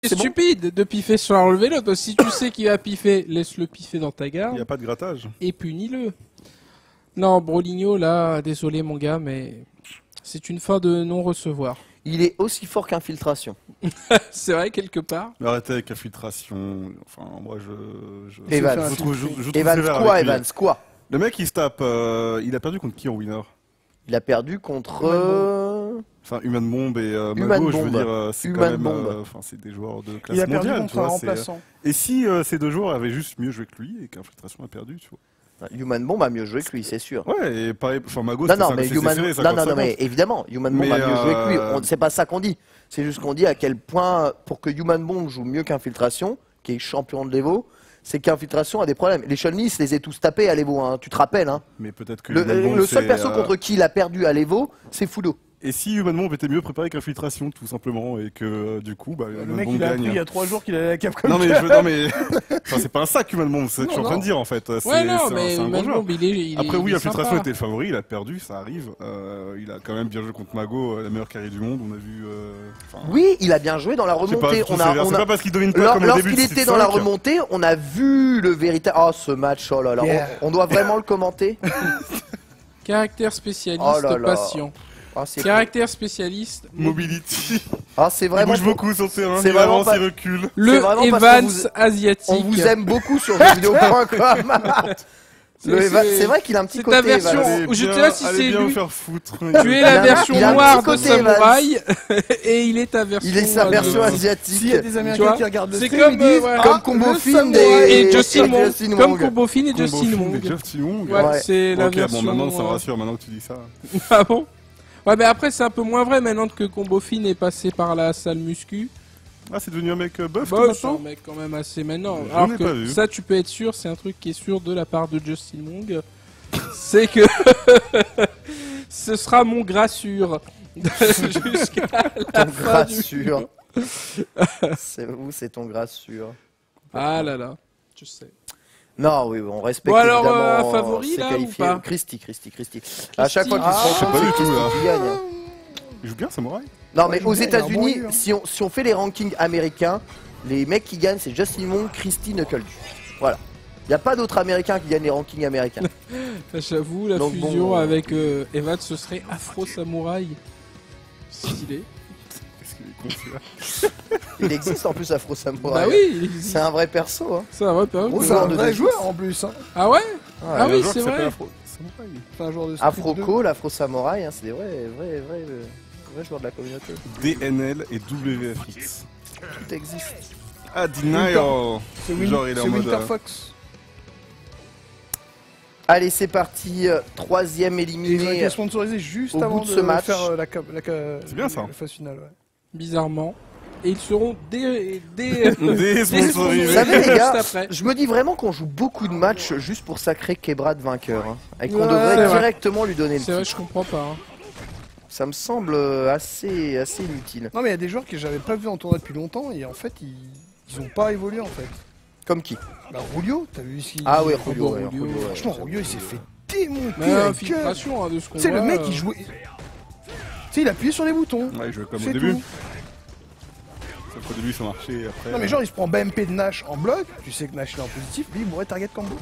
C'est stupide de piffer sur un relevé l'autre. Si tu sais qu'il va piffer, laisse-le piffer dans ta garde. Il n'y a pas de grattage. Et punis-le. Non, Broligno, là, désolé mon gars, mais c'est une fin de non-recevoir. Il est aussi fort qu'Infiltration. C'est vrai, quelque part. Mais arrêtez avec infiltration. Enfin, moi, Evans. je trouve Evans, sévère quoi, avec lui. Evans, quoi? Le mec, il se tape. Il a perdu contre qui en winner? Il a perdu contre... Enfin, Human Bomb et Human Mago, je veux Bomb. dire, c'est quand Human même... Bomb. Enfin, c'est des joueurs de classe Il a perdu mondiale, contre tu un vois. remplaçant. Et si ces deux joueurs avaient juste mieux joué que lui et qu'Infiltration a perdu, tu vois. Human Bomb a mieux joué que lui, c'est sûr. Ouais, et pareil, enfin, Mago, Non, c'est mais évidemment, Human Bomb a mieux joué que lui. C'est pas ça qu'on dit. C'est juste qu'on dit à quel point, pour que Human Bomb joue mieux qu'Infiltration, qui est champion de l'Evo, c'est qu'Infiltration a des problèmes. Les Chun-Li se les a tous tapés à l'Evo, hein. Tu te rappelles, hein. Mais peut-être que le seul perso contre qui il a perdu à l'Evo, c'est Fudo. Et si Human Bomb était mieux préparé qu'Infiltration, tout simplement, et que du coup, bah, Le Human mec, Bomb il a appris gagne. il y a 3 jours qu'il allait à la Capcom. Non mais, enfin, c'est pas un sac Human Bomb, c'est ce que je suis en train de dire en fait. Ouais, non, mais c'est un bon joueur. Après, oui, il est Infiltration sympa. était le favori, il a perdu, ça arrive. Il a quand même bien joué contre Mago, la meilleure carrière du monde, on a vu. Oui, il a bien joué dans la Je sais pas, remontée. je trouve sévère. C'est pas parce qu'il domine pas comme au début. Lorsqu'il était dans la remontée, on a vu le véritable. Oh, ce match, oh là là, Yeah. on doit vraiment le commenter. Caractère spécialiste, Oh là là. patient. Ah, c'est Caractère spécialiste. Mobility. Ah, c'est Il vraiment. bouge beaucoup sur le terrain, c'est il vraiment avance, pas- il recule. C'est Le vraiment parce Evans qu'on vous- asiatique. On vous aime beaucoup sur jeuxvideo.com. C'est vrai qu'il a un petit c'est côté. ta version. Evans. Je sais pas si allez c'est bien lui. vous faire foutre. Tu es la version il a un noire petit de côté, Evans. Samouraï et il est ta version. Il est sa version asiatique. S'il y a des Tu vois, Américains qui regardent le c'est stream, comme, ils disent voilà. Comme Ah, Combo le Film samouraï. Et Justin Wong. Justin Comme Wong. Combo Fin et Justin Combo Wong. Film et Justin Wong. Ouais, Ouais. c'est la Ok, version. bon, maintenant ça me rassure, maintenant que tu dis ça. Ah bon? Ouais, mais après, c'est un peu moins vrai maintenant que Combo Fin est passé par la salle muscu. Ah, c'est devenu un mec buff Bah, comme c'est un maintenant. mec quand même assez maintenant. Je Alors n'ai pas que vu. ça, tu peux être sûr, c'est un truc qui est sûr de la part de Justin Wong. C'est que ce sera mon gras sûr jusqu'à la Ton fin gras du sûr. C'est où c'est ton gras sûr? Ah là là, je sais. Non, oui, on respecte Bon, alors, évidemment. un favori, c'est là, qualifié. ou pas Christy. À chaque fois qu'il se je sais rend pas compte, du c'est tout, là. Christy qui gagne. Il joue bien, Samouraï. Non, mais Ouais, aux il a un bon États-Unis, lieu, hein. si on fait les rankings américains, les mecs qui gagnent, c'est Justin Wong, Christy, Knuckles. Voilà. Il n'y a pas d'autres américains qui gagnent les rankings américains. J'avoue, la Donc, fusion bon, avec Evan, ce serait Afro Samouraï. Stylé. Qu'est-ce qu'il est con, celui-là. Il existe en plus Afro Samurai. Bah oui, il existe. C'est un vrai perso. Hein. C'est un vrai perso. Bon, C'est joueur un de vrai Netflix. joueur en plus. Hein. Ah ouais? Ouais. Ah Il y a oui, un joueur c'est qui s'appelle vrai. Afro Samouraï. C'est un joueur de Street Afro 2. Call, Afro Samurai, hein, c'est des vrais joueurs de la communauté. DNL et WFX. Tout existe. Ah, Denial. C'est Genre, il est en mode, Winter Fox. Allez, c'est parti. Troisième Ils ont éliminé. été sponsorisés juste au avant bout de ce match. faire C'est bien, ça. la phase finale. Ouais. Bizarrement. Et ils seront Désponsorisés. Vous savez, les gars, Juste après. je me dis vraiment qu'on joue beaucoup de matchs juste pour sacrer Kebrad vainqueur. Hein, et qu'on Ouais, devrait c'est vrai. directement lui donner le C'est vrai, titre. je comprends pas. Hein. Ça me semble assez inutile. Non mais il y a des joueurs que j'avais pas vu en tournoi depuis longtemps et en fait ils ont pas évolué en fait. Comme qui? Bah Rulio, t'as vu ce qu'il... Ah oui, Oh, Julio. bah, ouais, Julio, Julio, ouais. Franchement Rulio il s'est fait démonter Mais la gueule. infiltration, hein, de ce qu'on Tu sais voit. le mec il jouait... Tu sais il appuyait sur les boutons. Ouais, il jouait comme au C'est début. tout. Sauf qu'au début, ça marchait. Après. Non mais genre il se prend BMP de Nash en bloc, tu sais que Nash il est en positif, lui il mourrait target combo.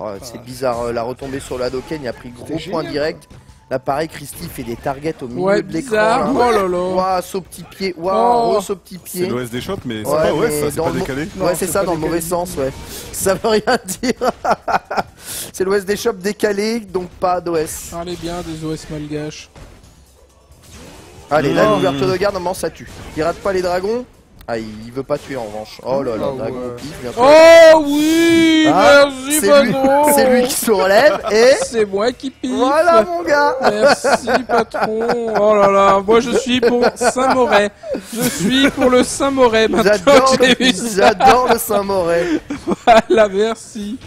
Oh, c'est bizarre, la retombée sur le Hadoken, il a pris gros C'était point génial, direct. Là pareil, Christy fait des targets au milieu Ouais, de l'écran. bizarre. là. Oh là là. Ouah, saut petit pied, waouh, Oh. saut petit C'est pied. l'OS des shops, mais c'est Ouais, pas OS, mais ça, c'est dans pas le mo- décalé. Non, Ouais, c'est c'est ça, pas dans le mauvais décalé. sens, ouais. Ça veut rien dire. C'est l'OS des shops décalé, donc pas d'OS. Parlez bien des OS malgaches. Allez, là, Non. l'ouverture de garde, normalement, ça tue. Il rate pas les dragons. Ah, il veut pas tuer en revanche. Oh là là, Ah, dragon ouais. pif, bien sûr. Oh oui, Ah, merci c'est lui, Manon. c'est lui qui se relève et C'est moi qui pique. voilà mon gars. Merci patron. Oh là là, moi je suis pour Saint-Moret. Je suis pour le Saint-Moret maintenant J'adore que j'ai vu le, ça. j'adore le Saint-Moret. Voilà, merci.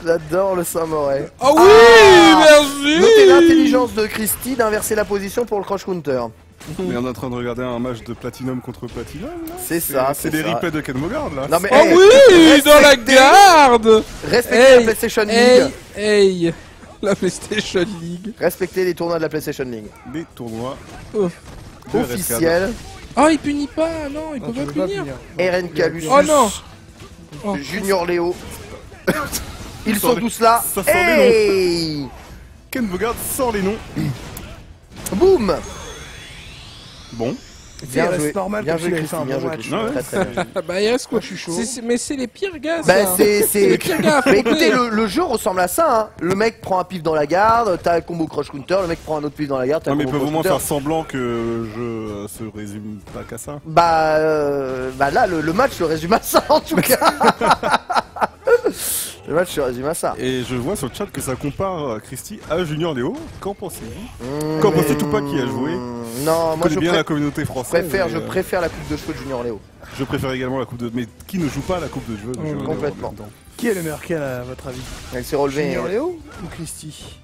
J'adore le Saint-Moret. Oh oui, Ah, merci. Notez l'intelligence de Christy d'inverser la position pour le crush counter. Mais on est en train de regarder un match de Platinum contre Platinum, là. C'est ça, C'est des ça. replays de Ken Mogard, là. Non mais Oh hey, oui, dans la respectez- garde. respectez Hey, la PlayStation League. Hey, hey, la PlayStation League. Respectez les tournois de la PlayStation League. Les tournois Oh. de Officiel. Oh, il punit pas, non, il Non, peut tu pas peux pas punir. punir. RNK Lucius. Oh non. Oh. Junior Léo. Ils sont tous là. ça sort les Hey Ken Bogard sort les noms. Boum. Bon. Bien reste joué. normal Bien comme joué, s'il avait Christy. fait un Bien bon joué, match. Christy. Ouais. Très, très bien. Bah, il reste quoi? Moi, je suis chaud. Mais c'est les pires gars, ça. Bah, c'est les pires gars à Mais affronter. écoutez, le jeu ressemble à ça. Hein. Le mec prend un pif dans la garde, t'as un combo crush counter, le mec prend un autre pif dans la garde, t'as un Non mais ils combo peuvent crush vraiment counter. faire semblant que le jeu se résume pas qu'à ça. Bah là, le match le résume à ça en tout cas. Le match se résume à ça. Et je vois sur le chat que ça compare Christy à Junior Léo. Qu'en pensez-vous? Mmh, Qu'en pensez Tupac qui a joué? Non, Je moi connais je bien la communauté française. préfère, et, je préfère la coupe de cheveux de Junior Léo. je préfère également la coupe de... Mais qui ne joue pas à la coupe de cheveux de Junior Léo complètement. en même temps? Qui est le meilleur Ken à votre avis? Elle s'est relevée. Junior Léo ou Christy?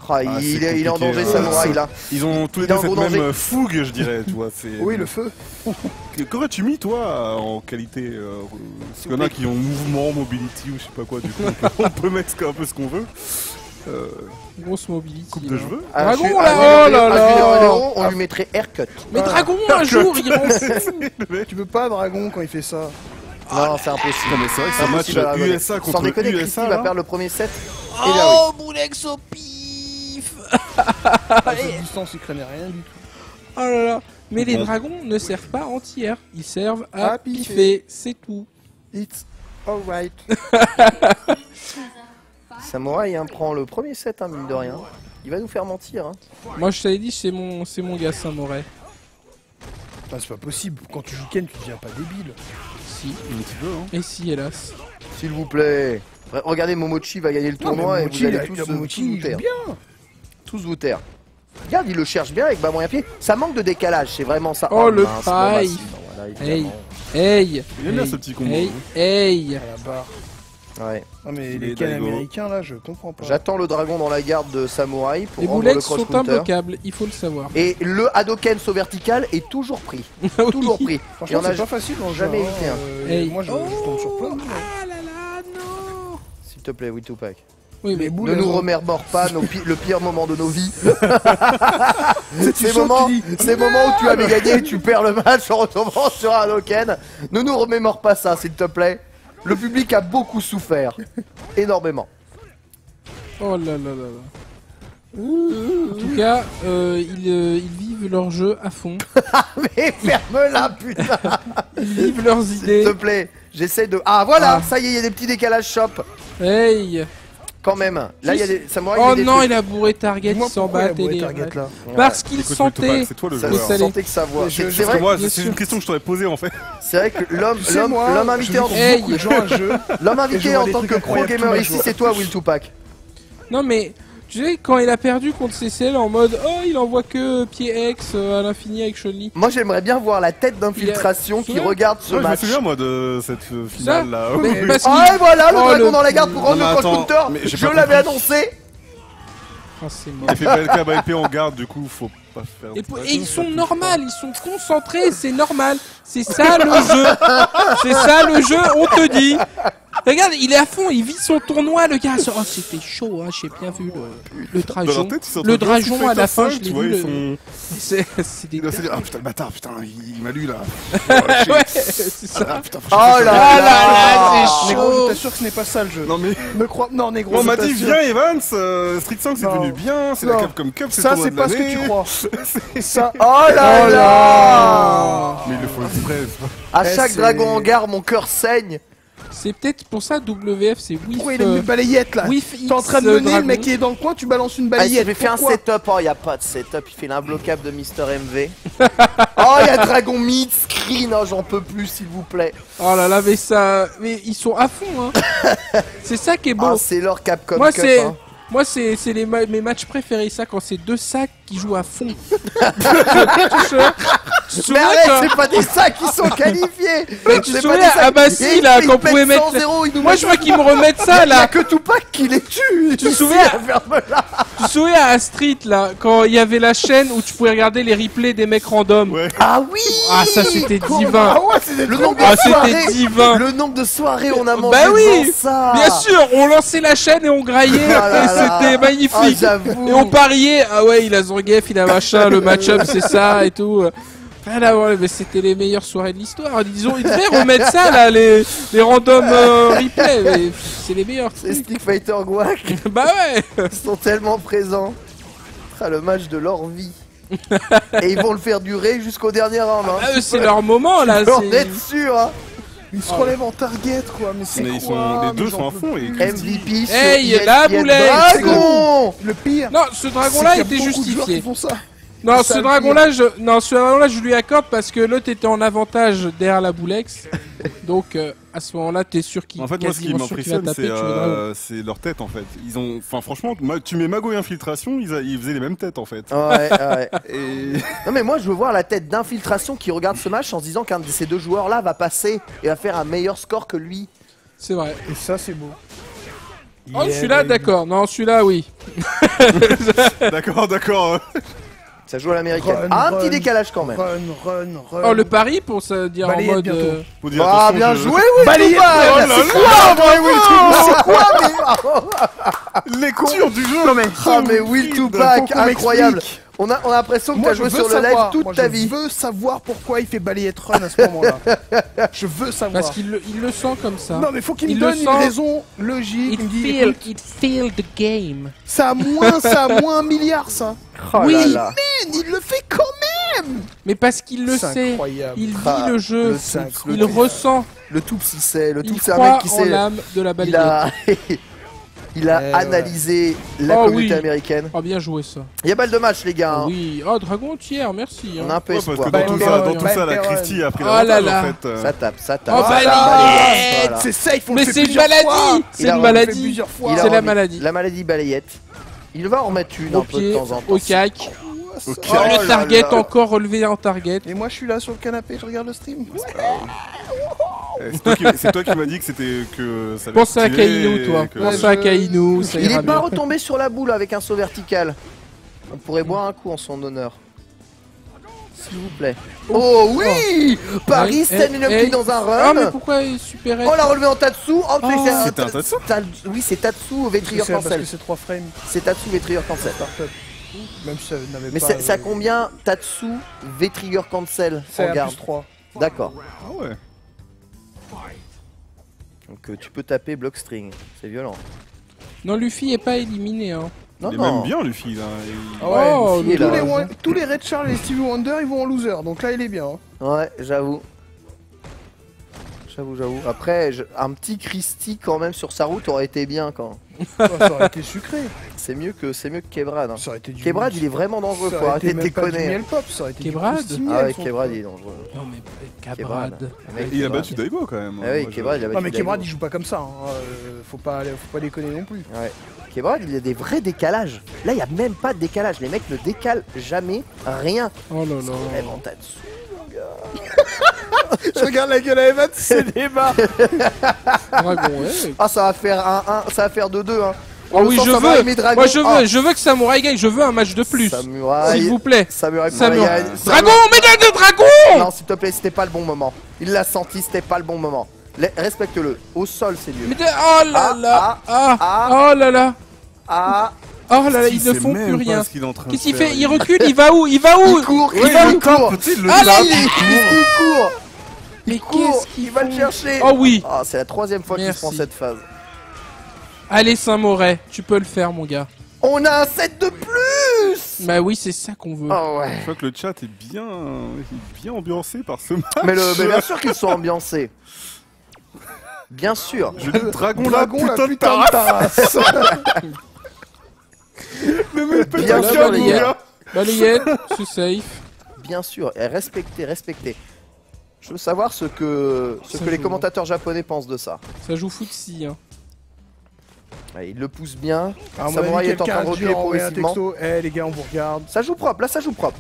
Ah, Ah, il c'est est en compliqué, danger, hein. Samouraï là. Ils ont tous les Il est deux en cette gros même danger. fougue, je dirais, tu vois. C'est... Oui, le feu. Qu'aurais-tu mis, toi, en qualité parce qu'il y en a qui ont mouvement, mobility ou je sais pas quoi, du coup, on peut mettre un peu ce qu'on veut. Grosse mobility. Coupe de là. cheveux. À Dragon, Ju- là, à oh Junior là Léo- là. à Junior Léo, on lui mettrait haircut. Mais Dragon, un jour, il rend fou. Tu peux pas Dragon quand il fait ça. Non, c'est impossible. Non mais c'est vrai que c'est un match Impossible à la volée. USA Sans contre déconner, Christy USA va là. perdre le premier set. Et là, oui. Oh, Boulex au pif. À cette distance, il craignait rien du tout. Oh là là. Mais les Bon. dragons ne servent pas entière. Ils servent à À piffer. piffer. C'est tout. It's alright. Samouraï hein, prend le premier set, hein, mine de rien. Il va nous faire mentir. Hein. Moi, je t'avais dit, c'est mon gars Samouraï. Ah, c'est pas possible. Quand tu joues Ken, tu deviens pas débile. Si. Un petit peu, hein. Et si, hélas. S'il vous plaît. Regardez, Momochi va gagner le tournoi et vous allez tous vous il joue taire. bien. Tous vous taire. Regarde, il le cherche bien avec bas moyen pied. Ça manque de décalage, c'est vraiment ça. Oh, le mince, bon, paille. bah, si, non, voilà, Hey. évidemment. Hey. Il aime bien ce petit combo. Hey. hein. Hey. À la barre. Ouais. Ah, mais Il les est Ken Daigo. américains là, je comprends pas. J'attends le dragon dans la garde de Samouraï pour Les rendre le Boulex cross sont counter. imbloquables, il faut le savoir. Et le Hadoken saut vertical est toujours pris. Toujours pris. Il y Franchement, en a c'est pas facile dans le jeu. jamais hein. évité un. Hey. Moi, je tombe sur plein de moules, hein. Ah là là, non. S'il te plaît, oui, Tupac. Oui, mais Les boules, Ne elles nous ont- remémore pas le pire moment de nos vies. Tu Ces sautes, moments, tu dis, ces moments où tu avais gagné et tu perds le match en retombant sur un Hadoken. Ne nous remémore pas ça, s'il te plaît. Le public a beaucoup souffert. Énormément. Oh là là là là. En tout cas, ils vivent leur jeu à fond. Mais ferme-la, putain. Ils vivent leurs S'il idées. te plaît. J'essaie de... Ah, voilà. Ah. Ça y est, il y a des petits décalages shop. Hey. Quand même. Là, il y a des... Samouraï, Oh met des non, trucs. il a bourré Target, Dis-moi il s'en pourquoi il a bat bourré et Target là. Parce qu'il Écoute, sentait. Tupac, c'est toi le Ça joueur. se salé. sentait que sa voix. Mais C'est je- c'est Parce vrai, que moi, bien c'est sûr. une question que je t'aurais posée en fait. c'est vrai que l'homme Tu sais, moi, l'homme je invité joue en contre Hey. beaucoup de gens à ce jeu. l'homme Et je invité vois en des tant trucs que pro incroyables tous gamer les ici, jours. c'est toi, Will Tupac. Non mais, tu sais, quand il a perdu contre CCL en mode oh, il envoie que pied X à l'infini avec Chun-Li. Moi, j'aimerais bien voir la tête d'infiltration qui Il a- regarde ce Ouais, je me match. souviens moi de cette finale là. Mais Oui. parce Ah, qu'il. et voilà, le Oh, dragon le- dans la garde pour rendre Non, le mais cross attends, counter. mais j'ai Je pas l'avais compris. annoncé. Ah, c'est mort. Il fait BLK BLP en garde, du coup faut pas faire. Et ils sont normaux, ils sont concentrés, c'est normal. C'est ça le jeu. C'est ça le jeu, on te dit. Regarde, il est à fond, il vit son tournoi, le gars. Oh, c'était chaud, hein, j'ai bien vu le Dans leur dragon. tête, ils sont Le en train de dire, dragon à la Street fin, Fighter je l'ai 5, tu vois, vu. ils sont. C'est des Il doit se dire, ah putain le bâtard, putain, il m'a lu là. Ouais, c'est ça. Ah putain, faut que Oh je fasse là ça. Ah là là, là, c'est Négro, chaud. je t'assure que ce n'est pas ça le jeu. Non mais. Me crois. Non, Négro. On je m'a dit, t'assure. viens Evans, Street 5 c'est Non. devenu bien, c'est la Non. Capcom Cup, c'est Ça, le tournoi c'est de pas ce que l'année. tu crois. Ça. Oh là Oh là. là. Mais il le faut exprès. c'est pas- À chaque c'est- dragon en garde, mon cœur saigne. C'est peut-être pour ça WF, c'est Wif. Pourquoi il a mis une balayette là? Wif T'es en train de X, mener, le dragon. mec qui est dans le coin, tu balances une Allez, balayette. je vais faire un Pourquoi setup. Oh, y a pas de setup. Il fait l'imbloquable de Mister MV. Oh, y a dragon mid screen. Oh, j'en peux plus, s'il vous plaît. Oh là là, mais ça. Mais ils sont à fond, hein. C'est ça qui est beau. Ah, c'est leur Capcom Moi, Cup. c'est. hein. Moi, c'est mes matchs préférés, ça, quand c'est deux sacs qui jouent à fond. Tu te Mais souviens arrête, quand- c'est pas des sacs qui sont qualifiés. Mais tu te C'est pas souviens, des sacs- ah bah si, Et là, ils qu'on pètent pouvait mettre. 100-0, ils nous Moi, mettent- je veux qu'ils me remettent ça, Il y a là. que Tupac qui les tue. Tu te souviens Ferme-la. Tu te souviens à Street, là, quand il y avait la chaîne où tu pouvais regarder les replays des mecs random. Ouais. Ah oui. Ah, ça, c'était Comment- divin. Ah ouais, c'est des Le trucs. nombre Ah, de c'était soirées. divin. Le nombre de soirées on a mangé Bah oui. devant ça. Bien sûr, on lançait la chaîne et on graillait, Ah là et là. c'était Ah, magnifique. j'avoue. Et on pariait, ah ouais, il a Zangief, il a machin, le match-up c'est ça et tout. Rien à voir, mais c'était les meilleures soirées de l'histoire. Disons, ils devraient remettre ça là, les random replays. Mais c'est les meilleurs. C'est Street Fighter Guac. Bah ouais. Ils sont tellement présents. Ce le match de leur vie. Et ils vont le faire durer jusqu'au dernier round. Hein. Ah, c'est leur moment là. J'en ai sûr. Hein. Ils se relèvent en target quoi, mais c'est quoi? Les deux sont à fond. Et MVP sur Hey, la boulette. Dragon. Le pire. Non, ce dragon-là était justifié. Font ça. Non, C'est ce ça, dragon-là, je lui accorde parce que l'autre était en avantage derrière la boulex. Donc à ce moment-là, t'es sûr qu'il en fait, moi, ce qui m'impressionne, c'est leur tête en fait. Ils ont, enfin, franchement, tu mets Mago et Infiltration, ils faisaient les mêmes têtes en fait. Ouais. Et... Non mais moi je veux voir la tête d'Infiltration qui regarde ce match en se disant qu'un de ces deux joueurs là va passer et va faire un meilleur score que lui. C'est vrai. Et ça c'est beau. Oh, celui-là, d'accord. Non, celui-là, oui. D'accord. Ça joue à l'américaine. Ah, un petit décalage quand même. Run. Oh, le pari pour se dire Balayette en mode. bientôt. Faut dire, Ah, attention, bien je- joué, oui. Balayette. C'est quoi, Lecture du jeu. Non mais. Ah mais Will to Back, Faut qu'on incroyable. m'explique. On a l'impression que Moi t'as je joué veux sur le savoir. live toute Moi, ta vie. Je veux savoir pourquoi il fait balayette run à ce moment-là. Je veux savoir. Parce qu'il le sent comme ça. Non mais faut qu'il me Il le donne une sent. raison logique. Il me dit, écoute, it feel the game. ça a moins 1 milliard ça. Oh Oui. là là. Man, il le fait quand même. Mais parce qu'il le C'est sait. incroyable. Il vit Ah, le jeu. le cinq, Il le- ressent. Le tout si c'est, le tout Il c'est un croit mec qui en sait. l'âme de la Il balayette. a, il a Ouais. analysé la Oh, communauté oui. américaine. Oh, bien joué ça. Il y a balle de match les gars. Hein. Oui. Oh, dragon tiers, merci. On a un peu Ouais, parce espoir. que dans tout ça, Balayette. la Christie a pris Oh là l'avantage là. en fait. Ça tape. Oh, Voilà. balayette. Voilà. C'est ça, il faut Mais le faire c'est une plusieurs maladie. fois. C'est Il a une refait maladie. plusieurs fois. Il a C'est la remis maladie. La maladie balayette. Il va en remettre une Au un peu de pied, temps en temps. au cac. Ok. Oh, Oh le là target là. encore relevé en target. Et moi je suis là sur le canapé, je regarde le stream. C'est toi qui m'as dit que c'était que ça allait Pense à tirer Kainu, et toi. que- Pense à Kainu, ça Il ira est pas mieux. retombé sur la boule avec un saut vertical. On pourrait boire un coup en son honneur. S'il vous plaît. Oh oui, Paris standing up qui dans un Ah, mais run. pourquoi il super Oh la relevé en Tatsu. Oh, Oh. c'était un Tatsu Oui c'est Tatsu Vetrigger C'est parce que cancel. c'est 3 frames. C'est Tatsu Vetrigger cancel. Start-up. Même si ça n'avait Mais pas. c'est à combien Tatsu Vetrigger cancel C'est en à garde? plus 3. D'accord. Ah ouais. Donc tu peux taper blockstring. C'est violent. Non, Luffy est pas éliminé, hein. Non Il est non. même bien Luffy là. Ah ouais, Oh, Luffy est tous, là. tous les Red Charles et les Stevie Wonder ils vont en loser, donc là il est bien. Hein. Ouais, j'avoue. J'avoue. Après, un petit Christie quand même sur sa route aurait été bien quand. Oh, ça aurait été sucré. C'est mieux que Kebrad. Hein. Ça aurait été du Kebrad, il est vraiment dangereux. ça Faut aurait été arrêter de même pas du déconner. miel pop, ça aurait été Kebrad du croustillant, Ah ouais, son Kebrad, truc. il est dangereux. Non, mais Kebrad. Cabrade. Le mec, Il a Kebrad. battu Daigo quand même. Ah oui, Moi, je- Kebrad, il a battu Non mais Kebrad Daigo. il joue pas comme ça, hein. Faut pas déconner non plus. Ouais. Kebrad, il y a des vrais décalages. Là, il y a même pas de décalage. Les mecs ne décalent jamais rien. Oh là là. Même en Tatsu. Je regarde la gueule à Evan, c'est débat. Dragon, ouais. Ah, ça va faire 1-1, ça va faire 2-2. Hein. Oh oui, je Samurai veux. met Dragon. Moi, je veux, Ah, je veux que Samurai gagne. Je veux un match de plus. Samurai. S'il vous plaît. Samurai. Samurai. Samurai. Dragon, médaille de dragon. Non, s'il te plaît, c'était pas le bon moment. Il l'a senti, c'était pas le bon moment. Respecte-le. Au sol, c'est mieux. Oh là là. Oh là là. Ah, Oh là là, Il ils ne sait font même plus pas rien. ce qu'il est en train de Qu'est-ce qu'il faire, fait? Il recule, il va où? Il va où? il court, Ouais, il va, le il court. tape, tu sais, le Ah, là, tape, Il court. Mais Il court, qu'est-ce qu'il il va le chercher. Oh oui. Ah, c'est la 3e fois qu'il se Merci. prend cette phase. Allez, Saint-Moret, tu peux le faire, mon gars. On a un set de plus. Bah oui, c'est ça qu'on veut. Oh ouais. Je crois que le chat est bien ambiancé par ce match. Mais bien sûr qu'ils sont ambiancés. Bien sûr. Je dis dragon, Dragon la la putain de putain de race. tasse. Bien sûr, là, les balayette. gars. Balayette, c'est safe. Bien sûr. Et respectez. Je veux savoir ce que Ça les joue. commentateurs japonais pensent de ça. Ça joue footsie, hein. Ouais, il le pousse bien. À mon Samurai avis, est en train quelqu'un de a dû reculer envoyer un progressivement. texto. Eh les gars, on vous regarde. Ça joue propre, là ça joue propre.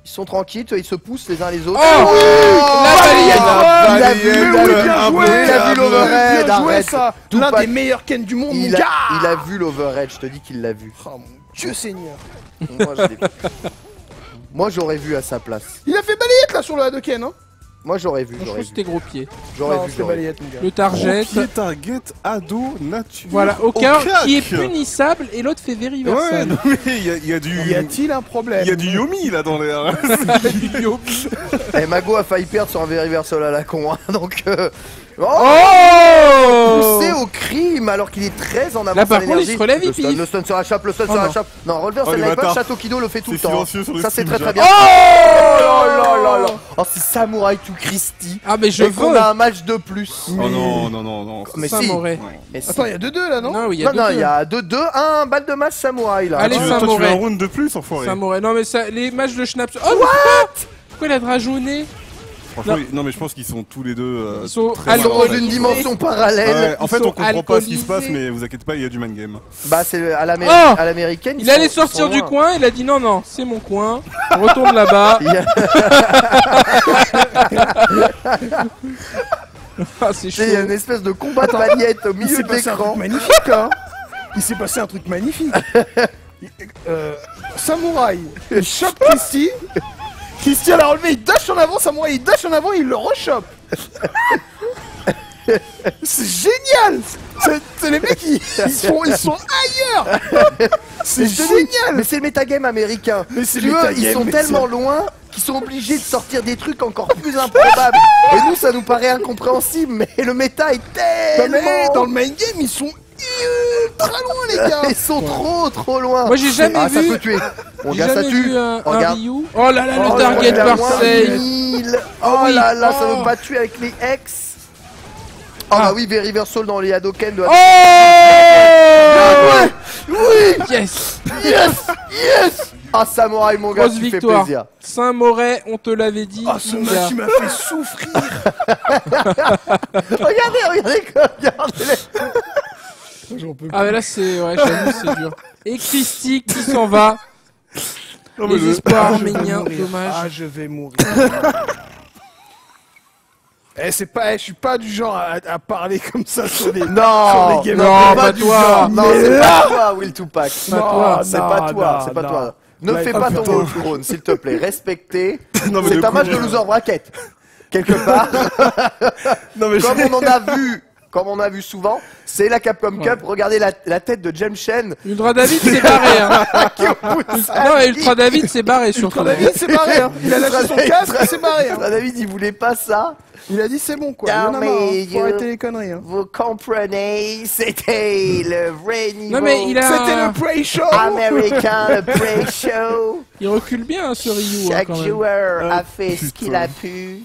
Ils sont tranquilles, ils se poussent les uns les autres. Oh, la balayette. Il a vu, Balayette, bien joué, impeccable. il a vu l'overhead, Bien joué arrête. ça. Tout L'un pas- des meilleurs Ken du monde, mon Il gars. a vu l'overhead, je te dis qu'il l'a vu. Oh mon Dieu Seigneur. Moi, je l'ai vu. Moi j'aurais vu à sa place. Il a fait balayette là sur le Hadoken, hein. Moi j'aurais vu, Moi, je j'aurais trouve que vu. c'était gros pied. J'aurais Non, vu, c'était j'aurais vu. balayette, mon gars. Le target. Gros pied, target, ado, nature. Voilà, au aucun crack. qui est punissable et l'autre fait very Ouais, versal. non, mais il y a du... Y a-t-il un problème? Il y a du Yomi là dans l'air. Eh, Mago a failli perdre sur un very versal à la con, hein, donc... Oh, Oh poussé au crime alors qu'il est très en avance. Là, par en contre, il énergie. se relève, il le stun, piffe. le stun sur la chape, le stun Oh sur la non. chape. Non, Relever, Oh, ça les n'avait pas. bâtards. Château Kido le fait tout le C'est temps. silencieux sur le Ça, c'est stream, très très déjà. bien. Oh Oh là là là. Oh, c'est Samouraï to Christie. Ah, mais je Et qu'on veux a un match de plus. Oh non, non, non, non. Mais si. Samouraï. Mais si. Attends, il y a 2-2 là, non? Non, oui, il y a Non, non, deux il y a 2-2, un balle de match Samouraï là. Allez, Toi, tu Samouraï. veux un round de plus, enfoiré. Samouraï. Non, mais ça, les matchs de Schnaps. Oh, pourquoi il a drageonné? Franchement, Non. non, mais je pense qu'ils sont tous les deux. Ils sont très Ils sont dans malades. une dimension parallèle. Ouais, en Ils fait, sont on comprend pas ce qui se passe, alcoolisés. mais vous inquiétez pas, il y a du man game. Bah, c'est à Oh l'américaine. Il allait sortir du coin, il a dit non, non, c'est mon coin. On retourne là-bas. Ah, c'est chaud. Il y a une espèce de combat de balayette au Il milieu s'est de passé un l'écran. truc magnifique là. Il s'est passé un truc magnifique. Samouraï, il chope Christie. Christie l'a relevé, il dash en avant, Samouraï il dash en avant, il le rechoppe. C'est génial. C'est les mecs ils sont ailleurs. C'est génial. Mais c'est le metagame américain. Mais c'est Tu le vois, metagame, ils sont mais tellement loin qu'ils sont obligés de sortir des trucs encore plus improbables. Et nous, ça nous paraît incompréhensible, mais le méta est Non, mais tellement... dans le main game ils sont ultra loin les gars. Ils sont trop loin. Moi, j'ai jamais Ah, ça vu- peut tuer. Mon J'ai gars, ça jamais tue. vu un Regarde. Ryu. Oh là là, Oh, le target il a par moins save. 1000. Oh Oh oui. là là, ça Oh. veut pas tuer avec les ex. Oh Ah. bah oui, Very Versal dans les Hadoken de... Oh Oui. Yes. Yes. Ah, Samouraï, mon gars, Grosse tu fais victoire. plaisir. Saint-Moret, on te l'avait dit. Ah ce mon match gars. il m'a fait souffrir. Regardez. J'en peux plus. Ah mais là c'est ouais, j'avoue c'est dur. Et Christy qui s'en va. Non, mais Les le- espoirs Ah, je vais arméniens, mourir. dommage. Ah, je vais mourir. C'est pas, je suis pas du genre à parler comme ça sur les. Non, sur les non, gamers. pas du toi. genre. Non, Mais c'est là- pas toi, Will Tupac. Pas toi. C'est pas toi, c'est pas toi. Ne Là, fais ah, pas ton putain. Wolf Throne, s'il te plaît. Respectez. Non, mais C'est le un coup, match de loser bracket. Quelque part. Non, mais Comme on a vu souvent, c'est la Capcom Cup. Regardez la tête de James Chen. Ultra David s'est barré. Hein. Ah Non, Ultra David s'est barré surtout. Ultra David s'est barré, hein. Il a lâché son casque, il s'est barré. Hein. David, il voulait pas ça. Il a dit c'est bon quoi. Non, Il y en a marre, hein. mais Faut you- arrêter les conneries. Hein. Vous comprenez, c'était le vrai niveau. Non mais il C'était a, le pre-show. américain, le pre-show. il recule bien hein, ce Ryu hein, Chaque quand même. joueur a fait ce qu'il a pu.